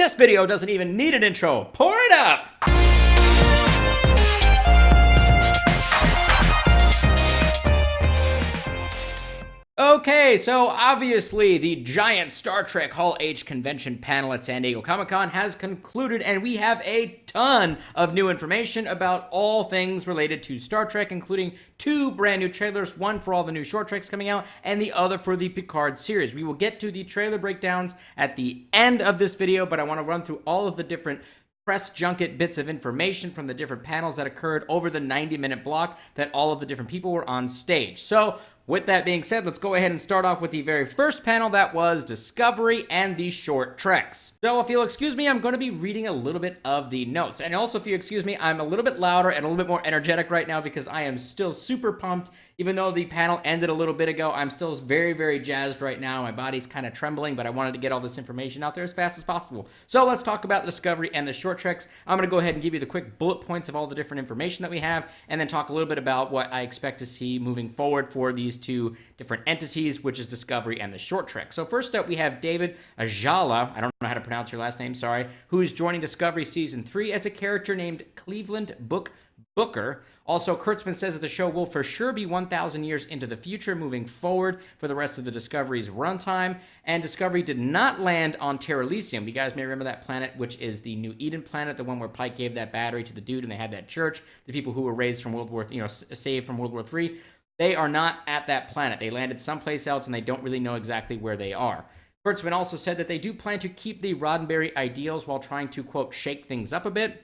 This video doesn't even need an intro. Pour it up! Okay, so obviously the giant Star Trek Hall H convention panel at San Diego Comic-Con has concluded, and we have a ton of new information about all things related to Star Trek, including 2 brand new trailers, one for all the new short treks coming out, and the other for the Picard series. We will get to the trailer breakdowns at the end of this video, but I want to run through all of the different press junket bits of information from the different panels that occurred over the 90-minute block that all of the different people were on stage. So, with that being said, let's go ahead and start off with the very first panel, that was Discovery and the short treks. So if you'll excuse me, I'm going to be reading a little bit of the notes. And also, if you excuse me, I'm a little bit louder and a little bit more energetic right now because I am still super pumped. Even though the panel ended a little bit ago, I'm still very, very jazzed right now. My body's kind of trembling, but I wanted to get all this information out there as fast as possible. So let's talk about Discovery and the short treks. I'm going to go ahead and give you the quick bullet points of all the different information that we have, and then talk a little bit about what I expect to see moving forward for these 2 different entities, which is Discovery and the short trek. So first up, we have David Ajala, I don't know how to pronounce your last name, sorry, who is joining Discovery Season 3 as a character named Cleveland Booker. Also, Kurtzman says that the show will for sure be 1,000 years into the future moving forward for the rest of the Discovery's runtime. And Discovery did not land on Terrelysium. You guys may remember that planet, which is the New Eden planet, the one where Pike gave that battery to the dude and they had that church, the people who were raised from saved from World War III. They are not at that planet. They landed someplace else and they don't really know exactly where they are. Kurtzman also said that they do plan to keep the Roddenberry ideals while trying to, quote, shake things up a bit.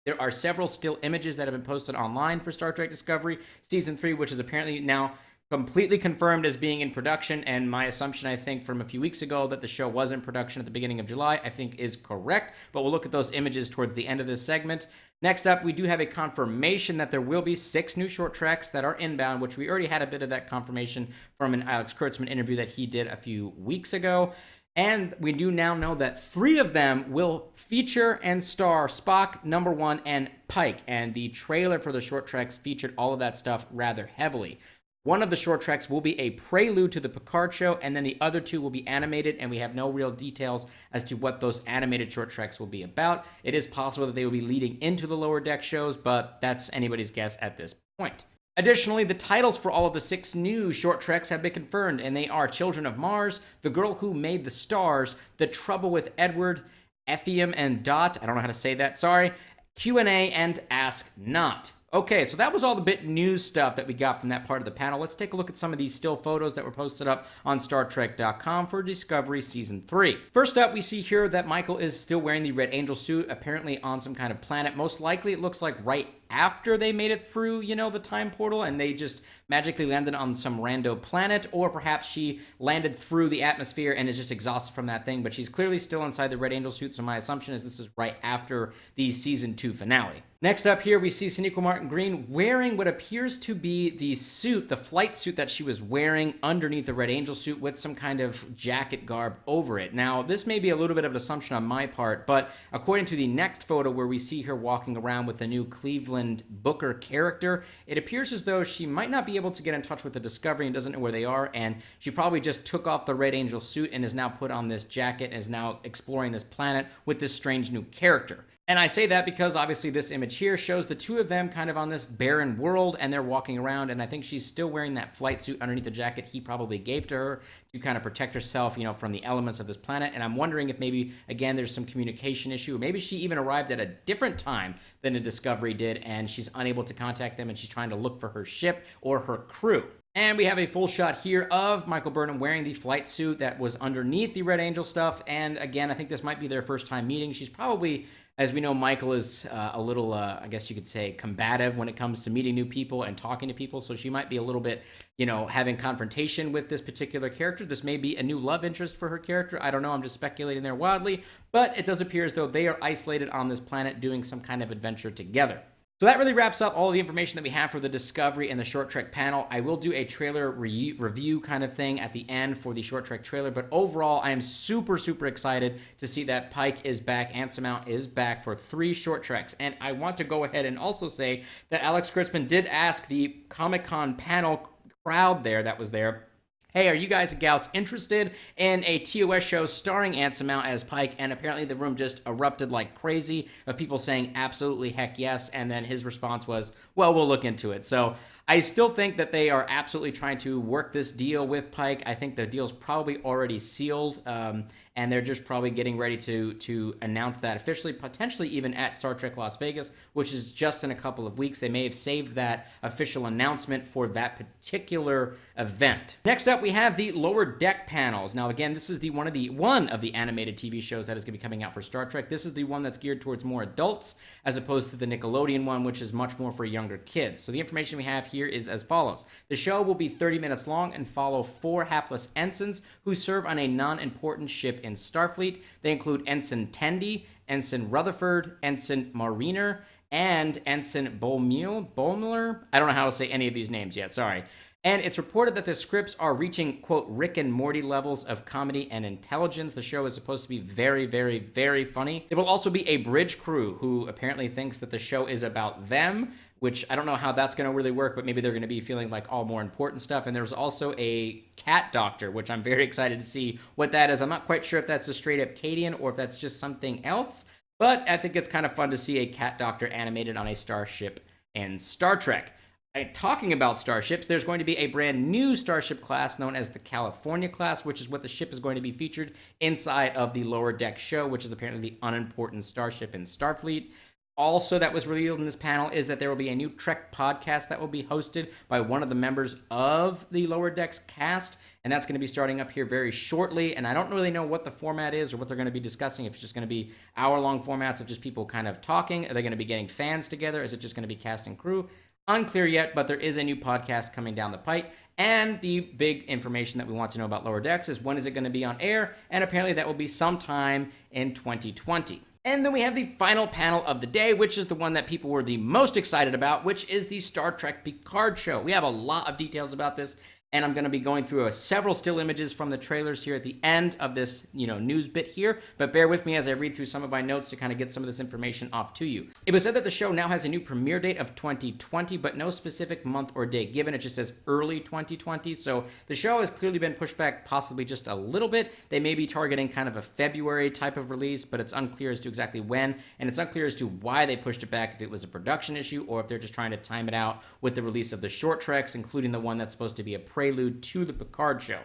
There are several still images that have been posted online for Star Trek Discovery Season 3, which is apparently now completely confirmed as being in production, and my assumption, I think, from a few weeks ago that the show was in production at the beginning of July, I think is correct, but we'll look at those images towards the end of this segment. Next up, we do have a confirmation that there will be 6 new short treks that are inbound, which we already had a bit of that confirmation from an Alex Kurtzman interview that he did a few weeks ago. And we do now know that 3 of them will feature and star Spock, Number 1, and Pike. And the trailer for the short treks featured all of that stuff rather heavily. One of the short treks will be a prelude to the Picard show, and then the other 2 will be animated, and we have no real details as to what those animated short treks will be about. It is possible that they will be leading into the Lower Deck shows, but that's anybody's guess at this point. Additionally, the titles for all of the 6 new short treks have been confirmed, and they are Children of Mars, The Girl Who Made the Stars, The Trouble with Edward, Ephium and Dot, I don't know how to say that, sorry, Q&A, and Ask Not. Okay, so that was all the bit news stuff that we got from that part of the panel. Let's take a look at some of these still photos that were posted up on StarTrek.com for Discovery Season 3. First up, we see here that Michael is still wearing the Red Angel suit, apparently on some kind of planet. Most likely, it looks like right after they made it through, the time portal, and they just magically landed on some rando planet, or perhaps she landed through the atmosphere and is just exhausted from that thing, but she's clearly still inside the Red Angel suit, so my assumption is this is right after the Season 2 finale. Next up here, we see Sonequa Martin Green wearing what appears to be the suit, the flight suit that she was wearing underneath the Red Angel suit with some kind of jacket garb over it. Now, this may be a little bit of an assumption on my part, but according to the next photo where we see her walking around with the new Cleveland Booker character, it appears as though she might not be able to get in touch with the Discovery and doesn't know where they are, and she probably just took off the Red Angel suit and is now put on this jacket and is now exploring this planet with this strange new character. And I say that because obviously this image here shows the 2 of them kind of on this barren world and they're walking around, and I think she's still wearing that flight suit underneath the jacket he probably gave to her to kind of protect herself, from the elements of this planet. And I'm wondering if maybe, again, there's some communication issue, or maybe she even arrived at a different time than the Discovery did and she's unable to contact them and she's trying to look for her ship or her crew. And we have a full shot here of Michael Burnham wearing the flight suit that was underneath the Red Angel stuff. And again, I think this might be their first time meeting. She's probably, as we know, Michael is a little, I guess you could say, combative when it comes to meeting new people and talking to people. So she might be a little bit, having confrontation with this particular character. This may be a new love interest for her character. I don't know. I'm just speculating there wildly. But it does appear as though they are isolated on this planet doing some kind of adventure together. So that really wraps up all the information that we have for the Discovery and the Short Trek panel. I will do a trailer review kind of thing at the end for the Short Trek trailer, but overall, I am super, super excited to see that Pike is back, Anson Mount is back for 3 Short Treks. And I want to go ahead and also say that Alex Kurtzman did ask the Comic-Con panel crowd there that was there hey, are you guys and gals interested in a TOS show starring Anson Mount as Pike? And apparently the room just erupted like crazy of people saying absolutely heck yes. And then his response was, well, we'll look into it. So I still think that they are absolutely trying to work this deal with Pike. I think the deal's probably already sealed, and they're just probably getting ready to announce that officially, potentially even at Star Trek Las Vegas, which is just in a couple of weeks. They may have saved that official announcement for that particular event. Next up, we have the Lower Deck panels. Now, again, this is one of the animated TV shows that is going to be coming out for Star Trek. This is the one that's geared towards more adults, as opposed to the Nickelodeon one, which is much more for younger kids. So the information we have here is as follows. The show will be 30 minutes long and follow 4 hapless ensigns who serve on a non-important ship in Starfleet. They include Ensign Tendi, Ensign Rutherford, Ensign Mariner, and Ensign Bolmuller. I don't know how to say any of these names yet, sorry. And it's reported that the scripts are reaching, quote, Rick and Morty levels of comedy and intelligence. The show is supposed to be very, very, very funny. There will also be a bridge crew who apparently thinks that the show is about them, which I don't know how that's going to really work, but maybe they're going to be feeling like all more important stuff. And there's also a cat doctor, which I'm very excited to see what that is. I'm not quite sure if that's a straight up Cadian or if that's just something else, but I think it's kind of fun to see a cat doctor animated on a starship in Star Trek. And talking about starships, there's going to be a brand new starship class known as the California class, which is what the ship is going to be featured inside of the Lower Deck show, which is apparently the unimportant starship in Starfleet. Also, that was revealed in this panel is that there will be a new Trek podcast that will be hosted by one of the members of the Lower Decks cast, and that's going to be starting up here very shortly. And I don't really know what the format is or what they're going to be discussing. If it's just going to be hour-long formats of just people kind of talking. Are they going to be getting fans together? Is it just going to be cast and crew? Unclear yet, but there is a new podcast coming down the pike. And the big information that we want to know about Lower Decks is when is it going to be on air? And apparently that will be sometime in 2020. And then we have the final panel of the day, which is the one that people were the most excited about, which is the Star Trek Picard show. We have a lot of details about this, and I'm going to be going through several still images from the trailers here at the end of this, news bit here. But bear with me as I read through some of my notes to kind of get some of this information off to you. It was said that the show now has a new premiere date of 2020, but no specific month or date given. It just says early 2020. So the show has clearly been pushed back possibly just a little bit. They may be targeting kind of a February type of release, but it's unclear as to exactly when. And it's unclear as to why they pushed it back, if it was a production issue or if they're just trying to time it out with the release of the short treks, including the one that's supposed to be a prelude to the Picard show.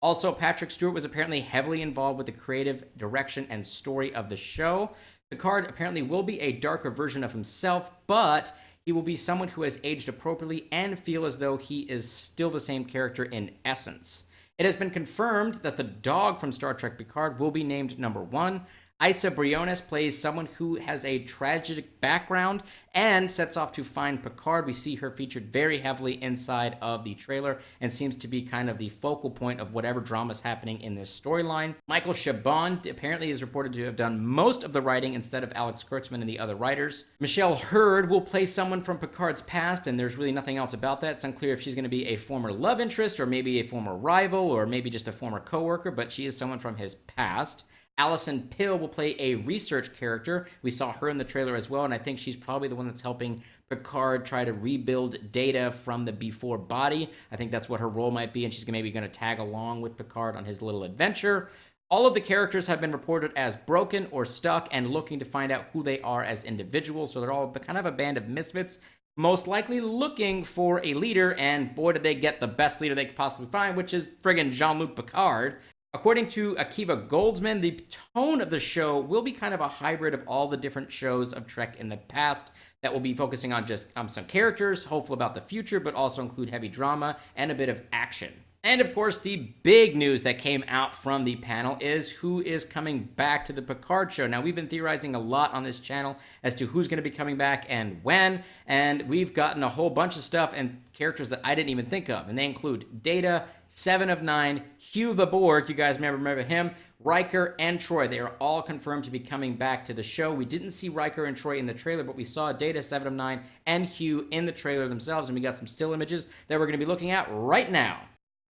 Also, Patrick Stewart was apparently heavily involved with the creative direction and story of the show. Picard apparently will be a darker version of himself, but he will be someone who has aged appropriately and feel as though he is still the same character in essence. It has been confirmed that the dog from Star Trek Picard will be named Number 1. Isa Briones plays someone who has a tragic background and sets off to find Picard. We see her featured very heavily inside of the trailer and seems to be kind of the focal point of whatever drama is happening in this storyline. Michael Chabon apparently is reported to have done most of the writing instead of Alex Kurtzman and the other writers. Michelle Hurd will play someone from Picard's past, and there's really nothing else about that. It's unclear if she's going to be a former love interest or maybe a former rival or maybe just a former coworker, but she is someone from his past. Allison Pill will play a research character. We saw her in the trailer as well, and I think she's probably the one that's helping Picard try to rebuild data from the before body. I think that's what her role might be, and she's maybe going to tag along with Picard on his little adventure. All of the characters have been reported as broken or stuck and looking to find out who they are as individuals, so they're all kind of a band of misfits, most likely looking for a leader, and boy did they get the best leader they could possibly find, which is friggin' Jean-Luc Picard. According to Akiva Goldsman, the tone of the show will be kind of a hybrid of all the different shows of Trek in the past that will be focusing on just some characters, hopeful about the future, but also include heavy drama and a bit of action. And of course, the big news that came out from the panel is who is coming back to the Picard show. Now, we've been theorizing a lot on this channel as to who's going to be coming back and when, and we've gotten a whole bunch of stuff and characters that I didn't even think of, and they include Data, Seven of Nine, Hugh the Borg, you guys may remember him, Riker, and Troy. They are all confirmed to be coming back to the show. We didn't see Riker and Troy in the trailer, but we saw Data, Seven of Nine, and Hugh in the trailer themselves, and we got some still images that we're going to be looking at right now.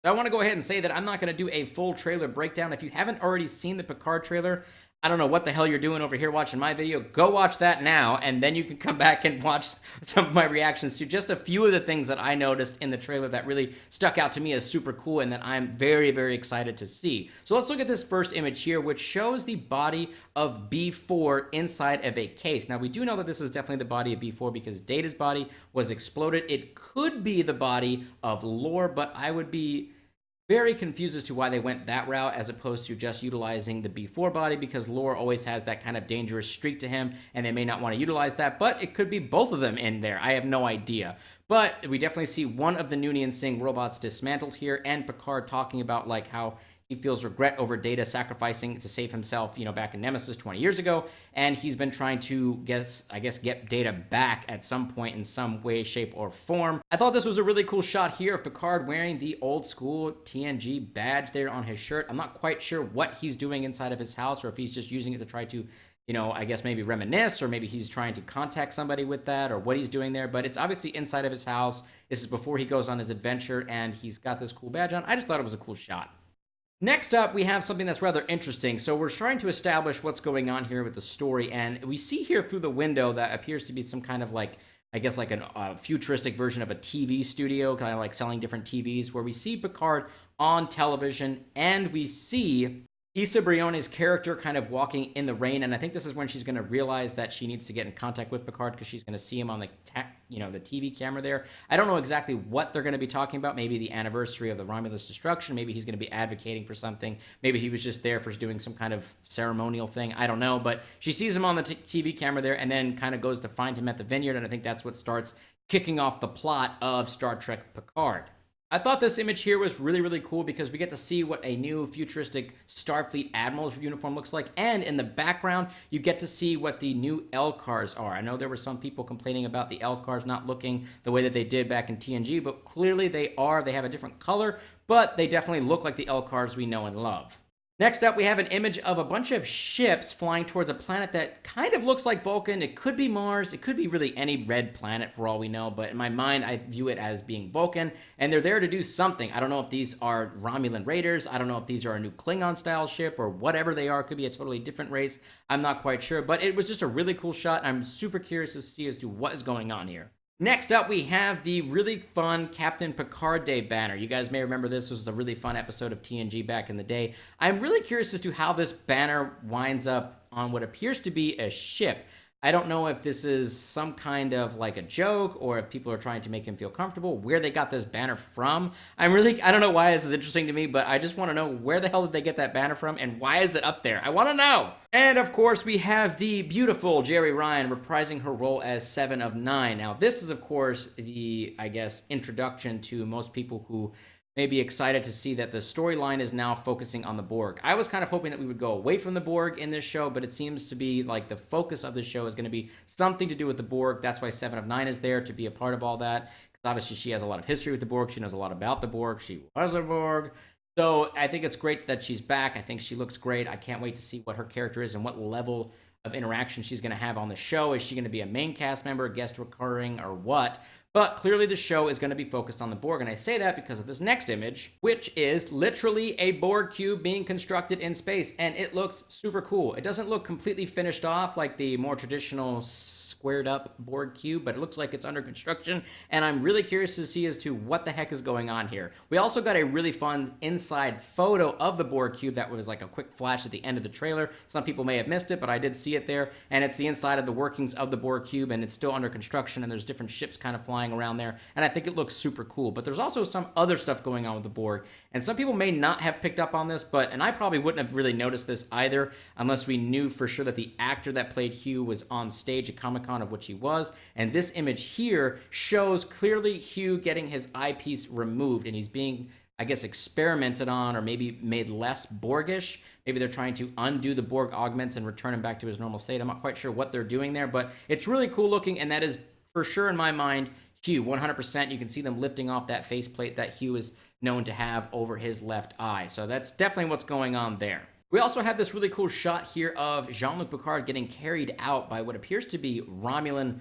So I want to go ahead and say that I'm not going to do a full trailer breakdown. If you haven't already seen the Picard trailer, I don't know what the hell you're doing over here watching my video. Go watch that now, and then you can come back and watch some of my reactions to just a few of the things that I noticed in the trailer that really stuck out to me as super cool and that I'm very, very excited to see. So let's look at this first image here, which shows the body of B4 inside of a case. Now, we do know that this is definitely the body of B4 because Data's body was exploded. It could be the body of Lore, but I would be very confused as to why they went that route as opposed to just utilizing the B4 body, because Lore always has that kind of dangerous streak to him and they may not want to utilize that, but it could be both of them in there. I have no idea. But we definitely see one of the Noonien Singh robots dismantled here, and Picard talking about like how he feels regret over Data sacrificing to save himself, back in Nemesis 20 years ago. And he's been trying to, get Data back at some point in some way, shape, or form. I thought this was a really cool shot here of Picard wearing the old school TNG badge there on his shirt. I'm not quite sure what he's doing inside of his house, or if he's just using it to try to, maybe reminisce, or maybe he's trying to contact somebody with that, or what he's doing there. But it's obviously inside of his house. This is before he goes on his adventure, and he's got this cool badge on. I just thought it was a cool shot. Next up, we have something that's rather interesting. So we're trying to establish what's going on here with the story, and we see here through the window that appears to be some kind of a futuristic version of a TV studio, kind of like selling different TVs, where we see Picard on television, and we see Issa Brione's character kind of walking in the rain, and I think this is when she's going to realize that she needs to get in contact with Picard because she's going to see him on the TV camera there. I don't know exactly what they're going to be talking about. Maybe the anniversary of the Romulus destruction. Maybe he's going to be advocating for something. Maybe he was just there for doing some kind of ceremonial thing. I don't know, but she sees him on the TV camera there, and then kind of goes to find him at the vineyard, and I think that's what starts kicking off the plot of Star Trek Picard. I thought this image here was really, really cool because we get to see what a new futuristic Starfleet Admiral's uniform looks like, and in the background, you get to see what the new L-Cars are. I know there were some people complaining about the L-Cars not looking the way that they did back in TNG, but clearly they are. They have a different color, but they definitely look like the L-Cars we know and love. Next up, we have an image of a bunch of ships flying towards a planet that kind of looks like Vulcan. It could be Mars. It could be really any red planet for all we know. But in my mind, I view it as being Vulcan. And they're there to do something. I don't know if these are Romulan raiders. I don't know if these are a new Klingon-style ship or whatever they are. It could be a totally different race. I'm not quite sure. But it was just a really cool shot. I'm super curious to see as to what is going on here. Next up, we have the really fun Captain Picard Day banner. You guys may remember this was a really fun episode of TNG back in the day. I'm really curious as to how this banner winds up on what appears to be a ship. I don't know if this is some kind of like a joke or if people are trying to make him feel comfortable, where they got this banner from. I don't know why this is interesting to me, but I just want to know where the hell did they get that banner from and why is it up there? I want to know. And of course, we have the beautiful Jeri Ryan reprising her role as 7 of 9. Now, this is, of course, the, introduction to most people who may be excited to see that the storyline is now focusing on the Borg. I was kind of hoping that we would go away from the Borg in this show, but it seems to be like the focus of the show is going to be something to do with the Borg. That's why 7 of 9 is there, to be a part of all that. Because obviously she has a lot of history with the Borg. She knows a lot about the Borg. She was a Borg. So I think it's great that she's back. I think she looks great. I can't wait to see what her character is and what level of interaction she's going to have on the show. Is she going to be a main cast member, guest recurring, or what? But clearly the show is going to be focused on the Borg, and I say that because of this next image, which is literally a Borg cube being constructed in space, and it looks super cool. It doesn't look completely finished off like the more traditional squared up Borg cube, but it looks like it's under construction, and I'm really curious to see as to what the heck is going on here. We also got a really fun inside photo of the Borg cube that was like a quick flash at the end of the trailer. Some people may have missed it, but I did see it there, and it's the inside of the workings of the Borg cube, and it's still under construction, and there's different ships kind of flying around there, and I think it looks super cool. But there's also some other stuff going on with the Borg, and some people may not have picked up on this, and I probably wouldn't have really noticed this either unless we knew for sure that the actor that played Hugh was on stage at Comic-Con, of which he was. And this image here shows clearly Hugh getting his eyepiece removed, and he's being, experimented on, or maybe made less Borgish. Maybe they're trying to undo the Borg augments and return him back to his normal state. I'm not quite sure what they're doing there, but it's really cool looking, and that is for sure in my mind Hugh, 100%. You can see them lifting off that faceplate that Hugh is known to have over his left eye. So that's definitely what's going on there. We also have this really cool shot here of Jean-Luc Picard getting carried out by what appears to be Romulan,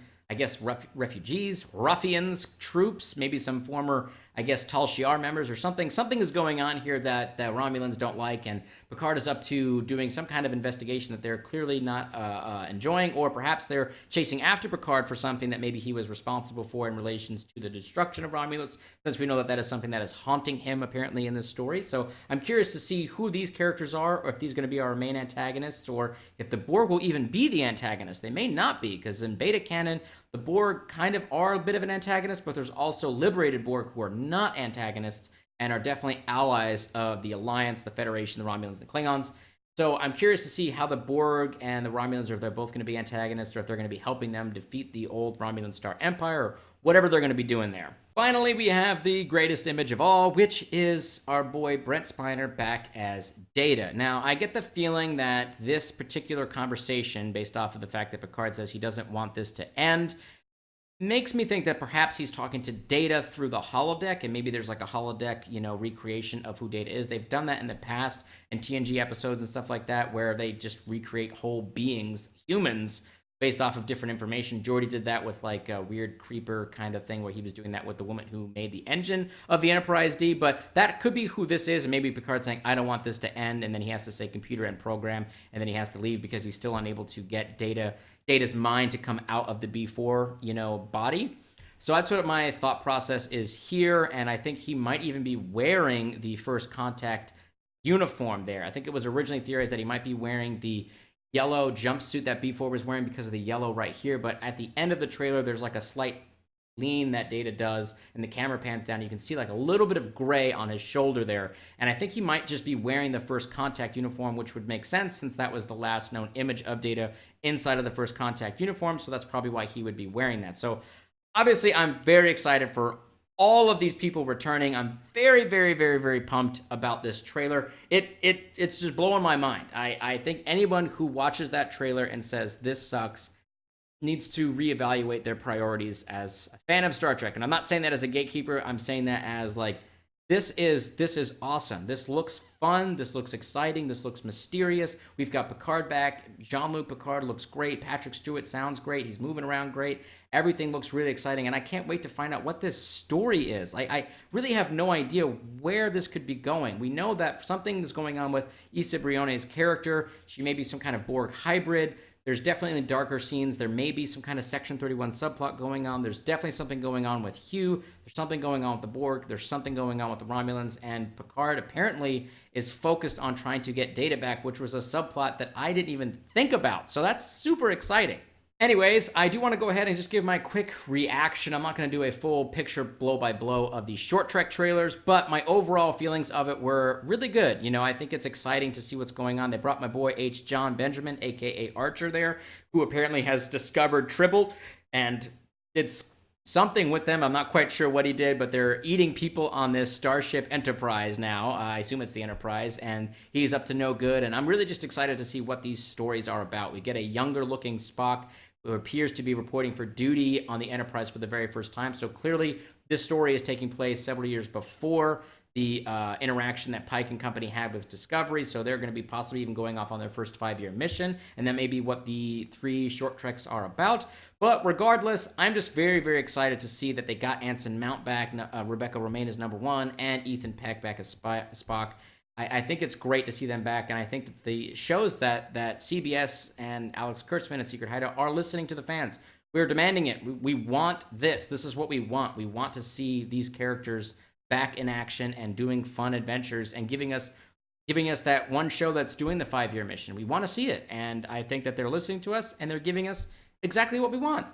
refugees, ruffians, troops, maybe some former, I guess, Tal Shiar members or something. Something is going on here that Romulans don't like, and Picard is up to doing some kind of investigation that they're clearly not enjoying, or perhaps they're chasing after Picard for something that maybe he was responsible for in relation to the destruction of Romulus, since we know that that is something that is haunting him apparently in this story. So I'm curious to see who these characters are, or if these are going to be our main antagonists, or if the Borg will even be the antagonist. They may not be, because in beta canon, the Borg kind of are a bit of an antagonist, but there's also liberated Borg who are not antagonists and are definitely allies of the Alliance, the Federation, the Romulans, and the Klingons. So I'm curious to see how the Borg and the Romulans, or if they're both going to be antagonists, or if they're going to be helping them defeat the old Romulan Star Empire, or whatever they're going to be doing there. Finally, we have the greatest image of all, which is our boy Brent Spiner back as Data. Now, I get the feeling that this particular conversation, based off of the fact that Picard says he doesn't want this to end, makes me think that perhaps he's talking to Data through the holodeck, and maybe there's like a holodeck, recreation of who Data is. They've done that in the past in TNG episodes and stuff like that, where they just recreate whole beings, humans, based off of different information. Geordi did that with like a weird creeper kind of thing, where he was doing that with the woman who made the engine of the Enterprise D. But that could be who this is, and maybe Picard saying, I don't want this to end, and then he has to say computer and program, and then he has to leave because he's still unable to get Data's mind to come out of the B4, body. So that's what my thought process is here, and I think he might even be wearing the First Contact uniform there. I think it was originally theorized that he might be wearing the yellow jumpsuit that B4 was wearing because of the yellow right here, but at the end of the trailer, there's like a slight lean that Data does, and the camera pans down. You can see like a little bit of gray on his shoulder there, and I think he might just be wearing the First Contact uniform, which would make sense since that was the last known image of Data inside of the First Contact uniform, so that's probably why he would be wearing that. So obviously, I'm very excited for all of these people returning. I'm very, very, very, very pumped about this trailer. It's just blowing my mind. I think anyone who watches that trailer and says this sucks needs to reevaluate their priorities as a fan of Star Trek. And I'm not saying that as a gatekeeper. I'm saying that as like, this is awesome. This looks fun. This looks exciting. This looks mysterious. We've got Picard back. Jean-Luc Picard looks great. Patrick Stewart sounds great. He's moving around great. Everything looks really exciting, and I can't wait to find out what this story is. I really have no idea where this could be going. We know that something is going on with Issa Brione's character. She may be some kind of Borg hybrid. There's definitely darker scenes. There may be some kind of Section 31 subplot going on. There's definitely something going on with Hugh. There's something going on with the Borg. There's something going on with the Romulans. And Picard apparently is focused on trying to get Data back, which was a subplot that I didn't even think about. So that's super exciting. Anyways, I do want to go ahead and just give my quick reaction. I'm not going to do a full picture blow-by-blow of the short Trek trailers, but my overall feelings of it were really good. I think it's exciting to see what's going on. They brought my boy H. John Benjamin, a.k.a. Archer there, who apparently has discovered Tribble, and it's something with them. I'm not quite sure what he did, but they're eating people on this Starship Enterprise now. I assume it's the Enterprise, and he's up to no good, and I'm really just excited to see what these stories are about. We get a younger-looking Spock who appears to be reporting for duty on the Enterprise for the very first time. So clearly, this story is taking place several years before the interaction that Pike and company had with Discovery. So they're going to be possibly even going off on their first 5-year mission. And that may be what the 3 short treks are about. But regardless, I'm just very, very excited to see that they got Anson Mount back, Rebecca Romaine as number 1, and Ethan Peck back as Spock. I think it's great to see them back, and I think that the shows that CBS and Alex Kurtzman and Secret Hideout are listening to the fans. We're demanding it. We want this. This is what we want. We want to see these characters back in action and doing fun adventures and giving us that one show that's doing the 5-year mission. We want to see it, and I think that they're listening to us, and they're giving us exactly what we want.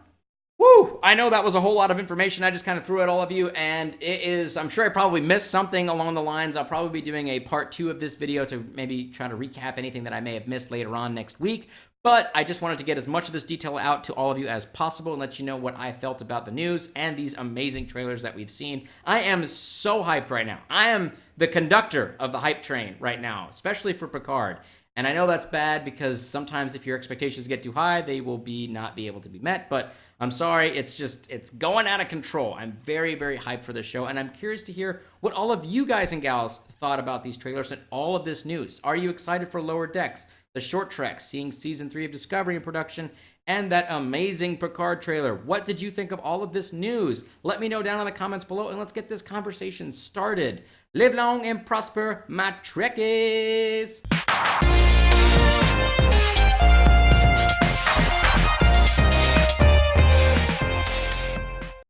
Woo! I know that was a whole lot of information I just kind of threw at all of you, and I'm sure I probably missed something along the lines. I'll probably be doing a part 2 of this video to maybe try to recap anything that I may have missed later on next week, but I just wanted to get as much of this detail out to all of you as possible and let you know what I felt about the news and these amazing trailers that we've seen. I am so hyped right now. I am the conductor of the hype train right now, especially for Picard. And I know that's bad because sometimes if your expectations get too high, they will not be able to be met. But I'm sorry, it's going out of control. I'm very, very hyped for this show. And I'm curious to hear what all of you guys and gals thought about these trailers and all of this news. Are you excited for Lower Decks? the short trek, seeing season 3 of Discovery in production, and that amazing Picard trailer. What did you think of all of this news? Let me know down in the comments below, and let's get this conversation started. Live long and prosper, my Trekkies!